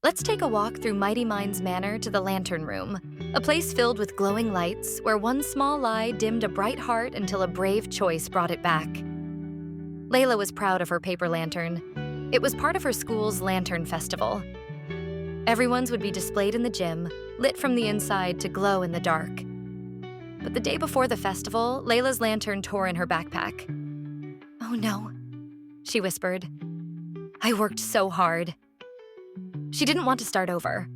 Let's take a walk through Mighty Minds Manor to the Lantern Room, a place filled with glowing lights where one small lie dimmed a bright heart until a brave choice brought it back. Layla was proud of her paper lantern. It was part of her school's Lantern Festival. Everyone's would be displayed in the gym, lit from the inside to glow in the dark. But the day before the festival, Layla's lantern tore in her backpack. "Oh no," she whispered. "I worked so hard." She didn't want to start over.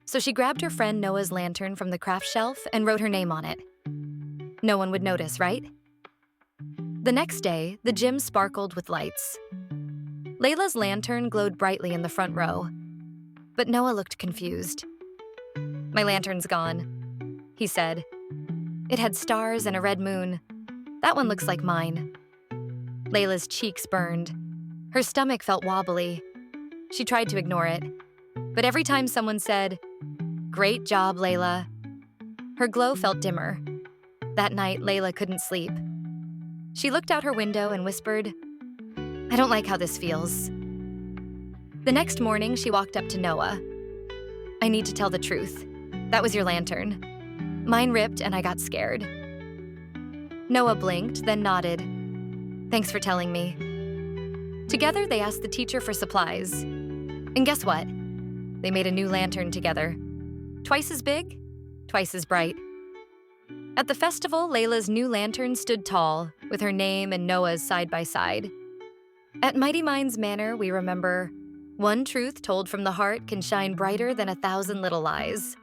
So she grabbed her friend Noah's lantern from the craft shelf and wrote her name on it. No one would notice, right? The next day, the gym sparkled with lights. Layla's lantern glowed brightly in the front row, but Noah looked confused. "My lantern's gone," he said. "It had stars and a red moon. That one looks like mine." Layla's cheeks burned. Her stomach felt wobbly. She tried to ignore it, but every time someone said, "Great job, Layla," her glow felt dimmer. That night, Layla couldn't sleep. She looked out her window and whispered, "I don't like how this feels." The next morning, she walked up to Noah. "I need to tell the truth. That was your lantern. Mine ripped and I got scared." Noah blinked, then nodded. "Thanks for telling me." Together, they asked the teacher for supplies. And guess what? They made a new lantern together. Twice as big, twice as bright. At the festival, Layla's new lantern stood tall, with her name and Noah's side by side. At Mighty Minds Manor, we remember, one truth told from the heart can shine brighter than 1,000 little lies.